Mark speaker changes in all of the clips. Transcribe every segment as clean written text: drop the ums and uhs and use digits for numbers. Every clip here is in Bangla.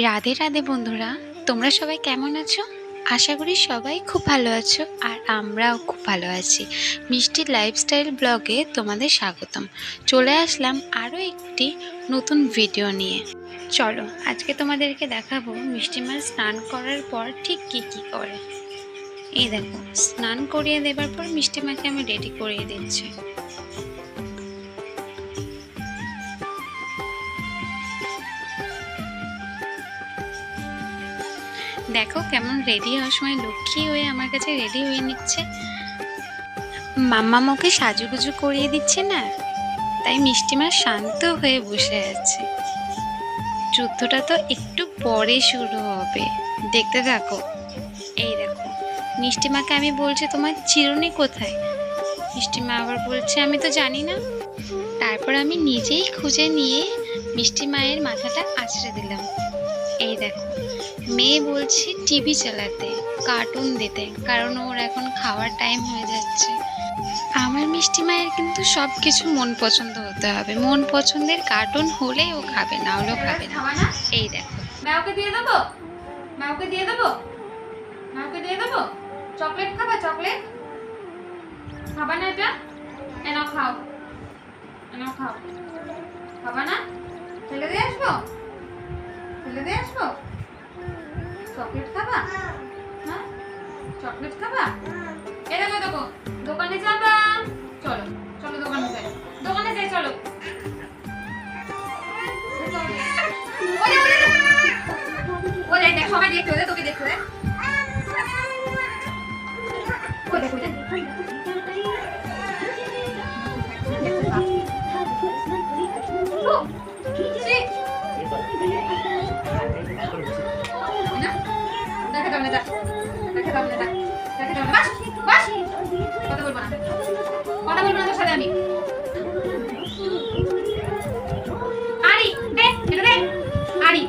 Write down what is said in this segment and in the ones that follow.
Speaker 1: রাধে রাধে বন্ধুরা, তোমরা সবাই কেমন আছো? আশা করি সবাই খুব ভালো আছো আর আমরাও খুব ভালো আছি। মিষ্টির লাইফস্টাইল ব্লগে তোমাদের স্বাগতম। চলে আসলাম আরও একটি নতুন ভিডিও নিয়ে। চলো আজকে তোমাদেরকে দেখাবো মিষ্টিমার স্নান করার পর ঠিক কী কী করে। এই দেখো, স্নান করিয়ে দেবার পর মিষ্টিমাকে আমি রেডি করিয়ে দিচ্ছি। দেখো কেমন রেডি হওয়ার সময় লক্ষ্মী হয়ে আমার কাছে রেডি হয়ে নিচ্ছে। মাম্মাম ওকে সাজুগুজু করিয়ে দিচ্ছে না, তাই মিষ্টিমা শান্ত হয়ে বসে আছে। যুদ্ধটা তো একটু পরে শুরু হবে, দেখতে থাকো। এই দেখো, মিষ্টিমাকে আমি বলছি তোমার চিরুনি কোথায়? মিষ্টিমা আবার বলছে আমি তো জানি না। তারপর আমি নিজেই খুঁজে নিয়ে মিষ্টি মায়ের মাথাটা আঁচড়ে দিলাম। এই দেখো, মেয়ে বলছে টিভি চালাতে, কার্টুন দিতে, কারণ ওর এখন খাওয়ার টাইম হয়ে যাচ্ছে। আমার মিষ্টি মায়ের কিন্তু সব কিছু মন পছন্দ হতে হবে। মন পছন্দের কার্টুন হলেই ও খাবে, না হলেও খাবে না। এই দেখো,
Speaker 2: মাওকে দিয়ে দেবো, মাওকে দিয়ে দেবো, মাওকে দিয়ে দেবো। চকলেট খাবা? চকলেট খাবা না? এটা এনাও খাও, এনাও খাও। খাবা না? ফেলে দিয়ে আসবো, ফেলে দিয়ে আসবো। চকলেট খাবা? হ্যাঁ, চকলেট খাবা? এ দেখো দেখো, দোকানে যাবা? চলো চলো, দোকানে যাই, দোকানে যাই, চলো। ওরে দেখ, সবাই দেখতে দে, তোকে দেখতে দে। ওই দেখ, ওই দেখ। দেখা যাবে না, দেখা যাবে না, দেখা যাবে না। বাস বাস, কথা বলবো না, কথা বলবো না তোর সাথে আমি। আরি দে, এটা দে। আরি,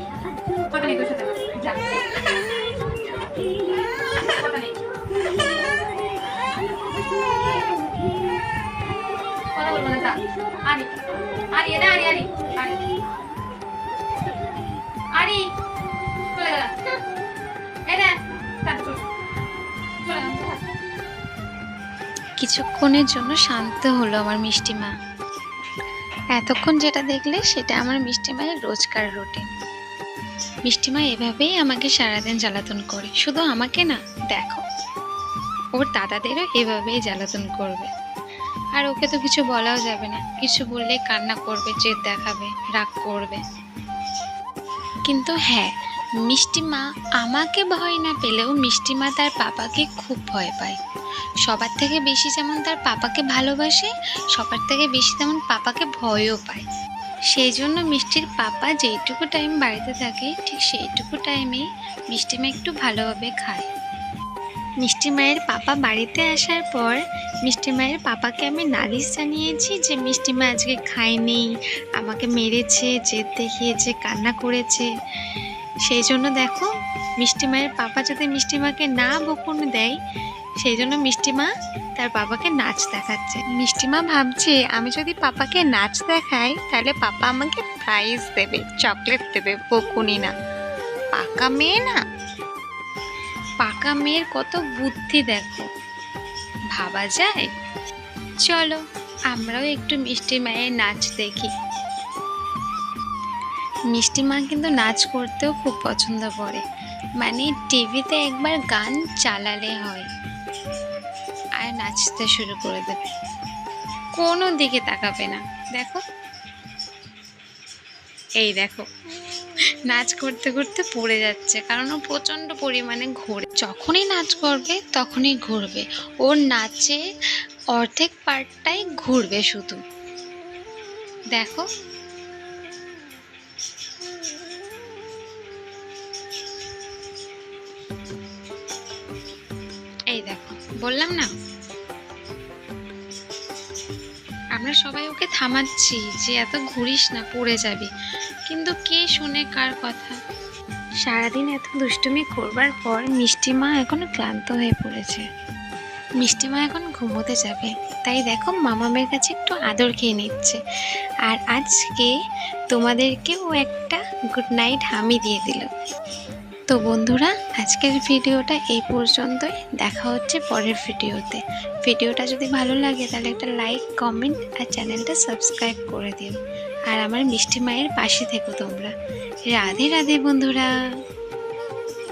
Speaker 2: কথা নেই তোর সাথে, যা। কথা নেই, কথা বলবো না, যা। আরি আরি, এটা আরি, আরি আরি আরি, চলে গেলাম। এটা তারপর চলে গেলাম।
Speaker 1: কিছুক্ষণের জন্য শান্ত হলো আমার মিষ্টি মা। এতক্ষণ যেটা দেখলে সেটা আমার মিষ্টি মায়ের রোজকার রুটিন। মিষ্টি মা এভাবেই আমাকে সারাদিন জ্বালাতন করে। শুধু আমাকে না, দেখো ওর দাদাদেরও এভাবেই জ্বালাতন করবে। আর ওকে তো কিছু বলাও যাবে না, কিছু বললে কান্না করবে, জেদ দেখাবে, রাগ করবে। কিন্তু হ্যাঁ, মিষ্টি মা আমাকে ভয় না পেলেও মিষ্টি মা তার পাপাকে খুব ভয় পায়। সবার থেকে বেশি যেমন তার পাপাকে ভালোবাসে, সবার থেকে বেশি তেমন পাপাকে ভয়ও পায়। সেই জন্য মিষ্টির পাপা যেইটুকু টাইম বাড়িতে থাকে, ঠিক সেইটুকু টাইমেই মিষ্টি মা একটু ভালোভাবে খায়। মিষ্টি মায়ের পাপা বাড়িতে আসার পর মিষ্টি মায়ের পাপাকে আমি নালিশ জানিয়েছি যে মিষ্টি মা আজকে খায়নি, আমাকে মেরেছে, জেদ দেখিয়েছে, কান্না করেছে। সেই জন্য দেখো, মিষ্টি মায়ের পাপা যাতে মিষ্টি মাকে না বকুন দেয়, সেই জন্য মিষ্টি মা তার পাপাকে নাচ দেখাচ্ছে। মিষ্টি মা ভাবছে আমি যদি পাপাকে নাচ দেখাই তাহলে পাপা আমাকে প্রাইজ দেবে, চকলেট দেবে, বকুনি না। পাকা মেয়ে না, পাকা মেয়ের কত বুদ্ধি দেখো, ভাবা যায়। চলো আমরাও একটু মিষ্টি মায়ের নাচ দেখি। মিষ্টি মা কিন্তু নাচ করতেও খুব পছন্দ করে। মানে টিভিতে একবার গান চালালে হয় আর নাচতে শুরু করে দেবে, কোনো দিকে তাকাবে না। দেখো, এই দেখো, নাচ করতে করতে পড়ে যাচ্ছে, কারণ ও প্রচণ্ড পরিমাণে ঘোরে। যখনই নাচ করবে তখনই ঘুরবে, ওর নাচে অর্ধেক পার্টটাই ঘুরবে শুধু। দেখো, এই দেখো, বললাম না, আমরা সবাই ওকে থামাচ্ছি যে এত ঘুরিস না, পড়ে যাবি, কিন্তু কে শোনে কার কথা। সারাদিন এত দুষ্টুমি করবার পর মিষ্টি মা এখনো ক্লান্ত হয়ে পড়েছে। মিষ্টিমা এখন ঘুমোতে যাবে, তাই দেখো মামামের কাছে একটু আদর খেয়ে নিচ্ছে। আর আজকে তোমাদেরকেও একটা গুড নাইট হামি দিয়ে দিল। তো বন্ধুরা, আজকের ভিডিওটা এই পর্যন্তই। দেখা হচ্ছে পরের ভিডিওতে। ভিডিওটা যদি ভালো লাগে তাহলে একটা লাইক, কমেন্ট আর চ্যানেলটা সাবস্ক্রাইব করে দিও। আর আমার মিষ্টি মায়ের পাশে থেকো তোমরা। রাধে রাধে বন্ধুরা।